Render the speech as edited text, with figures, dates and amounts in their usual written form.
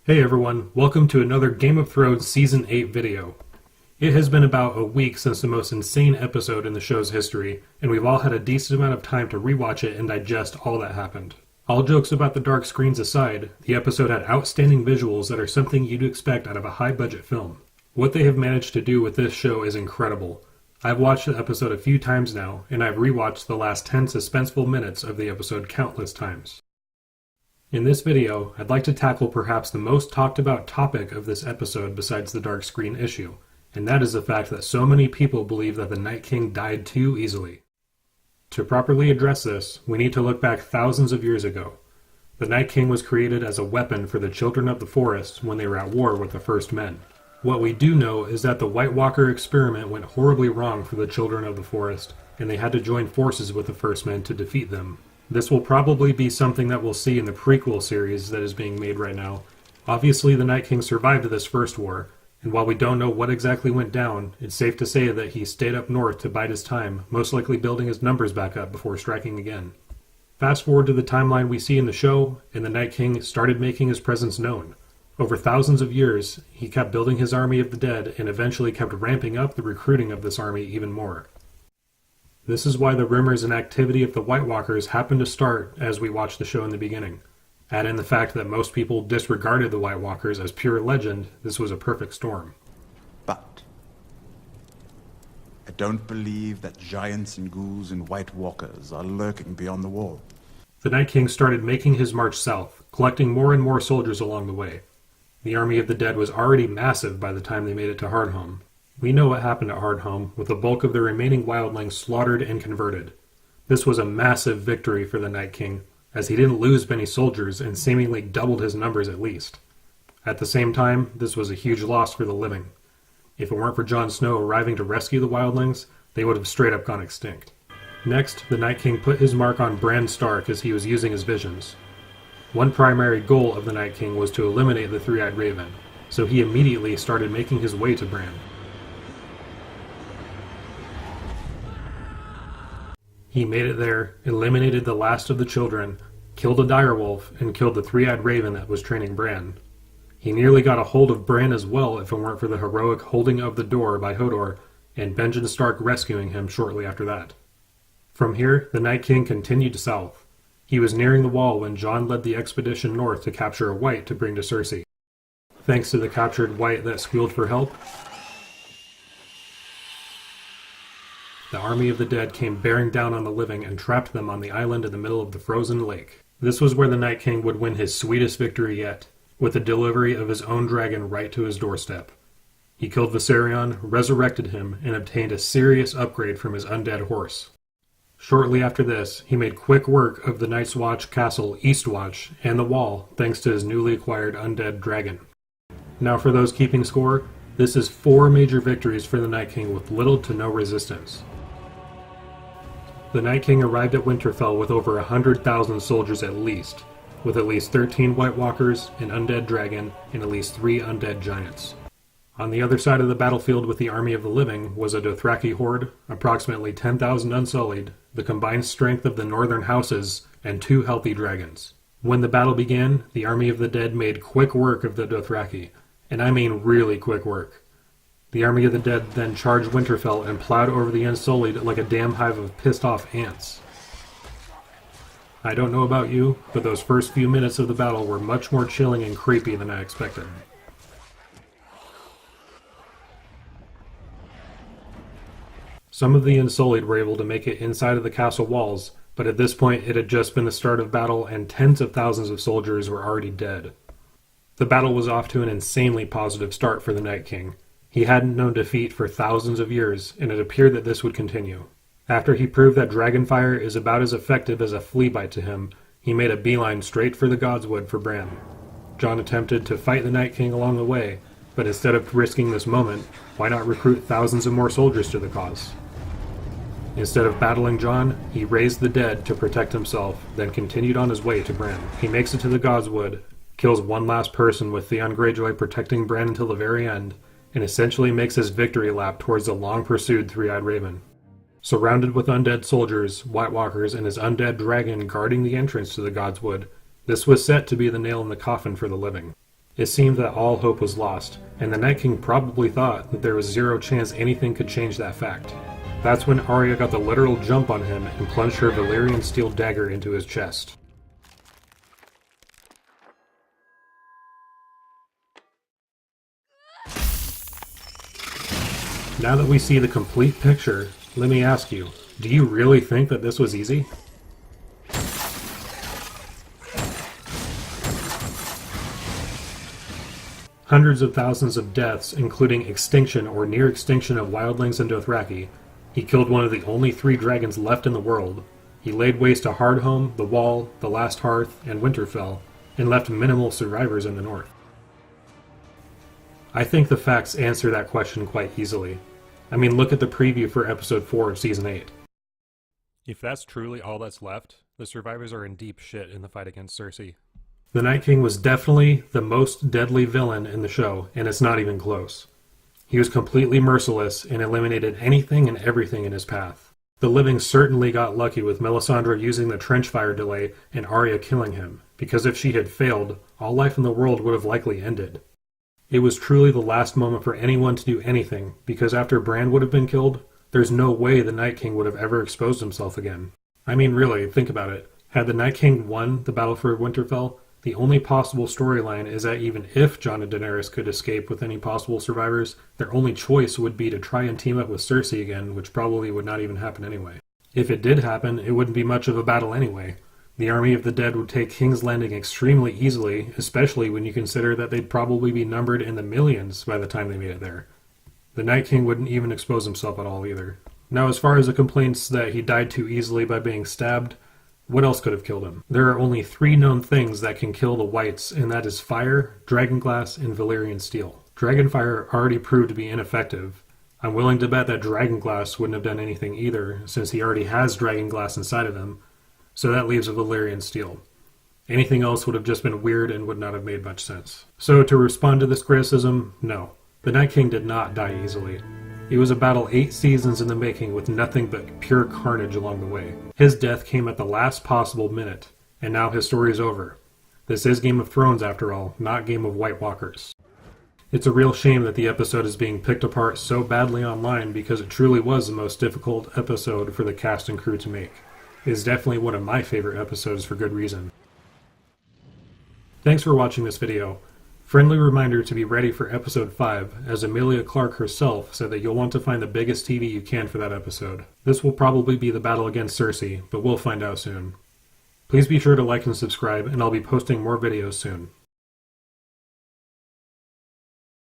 Hey everyone, welcome to another Game of Thrones Season 8 video. It has been about a week since the most insane episode in the show's history, and we've all had a decent amount of time to rewatch it and digest all that happened. All jokes about the dark screens aside, the episode had outstanding visuals that are something you'd expect out of a high-budget film. What they have managed to do with this show is incredible. I've watched the episode a few times now, and I've rewatched the last 10 suspenseful minutes of the episode countless times. In this video, I'd like to tackle perhaps the most talked about topic of this episode besides the dark screen issue, and that is the fact that so many people believe that the Night King died too easily. To properly address this, we need to look back thousands of years ago. The Night King was created as a weapon for the children of the forest when they were at war with the First Men. What we do know is that the White Walker experiment went horribly wrong for the children of the forest, and they had to join forces with the First Men to defeat them. This will probably be something that we'll see in the prequel series that is being made right now. Obviously, the Night King survived this first war, and while we don't know what exactly went down, it's safe to say that he stayed up north to bide his time, most likely building his numbers back up before striking again. Fast forward to the timeline we see in the show, and the Night King started making his presence known. Over thousands of years, he kept building his army of the dead and eventually kept ramping up the recruiting of this army even more. This is why the rumors and activity of the White Walkers happened to start as we watched the show in the beginning. Add in the fact that most people disregarded the White Walkers as pure legend, this was a perfect storm. But I don't believe that giants and ghouls and White Walkers are lurking beyond the wall. The Night King started making his march south, collecting more and more soldiers along the way. The army of the dead was already massive by the time they made it to Hardhome. We know what happened at Hardhome, with the bulk of the remaining wildlings slaughtered and converted. This was a massive victory for the Night King, as he didn't lose many soldiers and seemingly doubled his numbers at least. At the same time, this was a huge loss for the living. If it weren't for Jon Snow arriving to rescue the wildlings, they would have straight up gone extinct. Next, the Night King put his mark on Bran Stark as he was using his visions. One primary goal of the Night King was to eliminate the Three-Eyed Raven, so he immediately started making his way to Bran. He made it there, eliminated the last of the children, killed a direwolf, and killed the Three-Eyed Raven that was training Bran. He nearly got a hold of Bran as well if it weren't for the heroic holding of the door by Hodor, and Benjen Stark rescuing him shortly after that. From here, the Night King continued south. He was nearing the wall when Jon led the expedition north to capture a White to bring to Cersei. Thanks to the captured White that squealed for help, the army of the dead came bearing down on the living and trapped them on the island in the middle of the frozen lake. This was where the Night King would win his sweetest victory yet, with the delivery of his own dragon right to his doorstep. He killed Viserion, resurrected him, and obtained a serious upgrade from his undead horse. Shortly after this, he made quick work of the Night's Watch castle Eastwatch and the Wall thanks to his newly acquired undead dragon. Now for those keeping score, this is 4 major victories for the Night King with little to no resistance. The Night King arrived at Winterfell with over 100,000 soldiers at least, with at least 13 White Walkers, an undead dragon, and at least 3 undead giants. On the other side of the battlefield with the army of the living was a Dothraki horde, approximately 10,000 unsullied, the combined strength of the northern houses, and 2 healthy dragons. When the battle began, the army of the dead made quick work of the Dothraki, and I mean really quick work. The army of the dead then charged Winterfell and plowed over the Unsullied like a damn hive of pissed-off ants. I don't know about you, but those first few minutes of the battle were much more chilling and creepy than I expected. Some of the Unsullied were able to make it inside of the castle walls, but at this point it had just been the start of battle and tens of thousands of soldiers were already dead. The battle was off to an insanely positive start for the Night King. He hadn't known defeat for thousands of years, and it appeared that this would continue. After he proved that dragonfire is about as effective as a flea bite to him, he made a beeline straight for the Godswood for Bran. Jon attempted to fight the Night King along the way, but instead of risking this moment, why not recruit thousands of more soldiers to the cause? Instead of battling Jon, he raised the dead to protect himself, then continued on his way to Bran. He makes it to the Godswood, kills one last person with Theon Greyjoy protecting Bran until the very end, and essentially makes his victory lap towards the long-pursued Three-Eyed Raven. Surrounded with undead soldiers, White Walkers, and his undead dragon guarding the entrance to the Godswood, this was set to be the nail in the coffin for the living. It seemed that all hope was lost, and the Night King probably thought that there was zero chance anything could change that fact. That's when Arya got the literal jump on him and plunged her Valyrian steel dagger into his chest. Now that we see the complete picture, let me ask you, do you really think that this was easy? Hundreds of thousands of deaths, including extinction or near extinction of wildlings and Dothraki. He killed one of the only 3 dragons left in the world. He laid waste to Hardhome, the Wall, the Last Hearth, and Winterfell, and left minimal survivors in the north. I think the facts answer that question quite easily. I mean, look at the preview for episode 4 of season 8. If that's truly all that's left, the survivors are in deep shit in the fight against Cersei. The Night King was definitely the most deadly villain in the show, and it's not even close. He was completely merciless and eliminated anything and everything in his path. The living certainly got lucky with Melisandre using the trench fire delay and Arya killing him, because if she had failed, all life in the world would have likely ended. It was truly the last moment for anyone to do anything, because after Bran would have been killed, there's no way the Night King would have ever exposed himself again. I mean, really, think about it. Had the Night King won the Battle for Winterfell, the only possible storyline is that even if Jon and Daenerys could escape with any possible survivors, their only choice would be to try and team up with Cersei again, which probably would not even happen anyway. If it did happen, it wouldn't be much of a battle anyway. The army of the dead would take King's Landing extremely easily, especially when you consider that they'd probably be numbered in the millions by the time they made it there. The Night King wouldn't even expose himself at all either. Now, as far as the complaints that he died too easily by being stabbed, what else could have killed him? There are only 3 known things that can kill the Whites, and that is fire, dragonglass, and Valyrian steel. Dragonfire already proved to be ineffective. I'm willing to bet that dragonglass wouldn't have done anything either, since he already has dragonglass inside of him, so that leaves a Valyrian steel. Anything else would have just been weird and would not have made much sense. So to respond to this criticism, no. The Night King did not die easily. It was a battle 8 seasons in the making with nothing but pure carnage along the way. His death came at the last possible minute, and now his story is over. This is Game of Thrones after all, not Game of White Walkers. It's a real shame that the episode is being picked apart so badly online because it truly was the most difficult episode for the cast and crew to make. It is definitely one of my favorite episodes for good reason. Thanks for watching this video. Friendly reminder to be ready for episode 5, as Emilia Clarke herself said that you'll want to find the biggest TV you can for that episode. This will probably be the battle against Cersei, but we'll find out soon. Please be sure to like and subscribe, and I'll be posting more videos soon.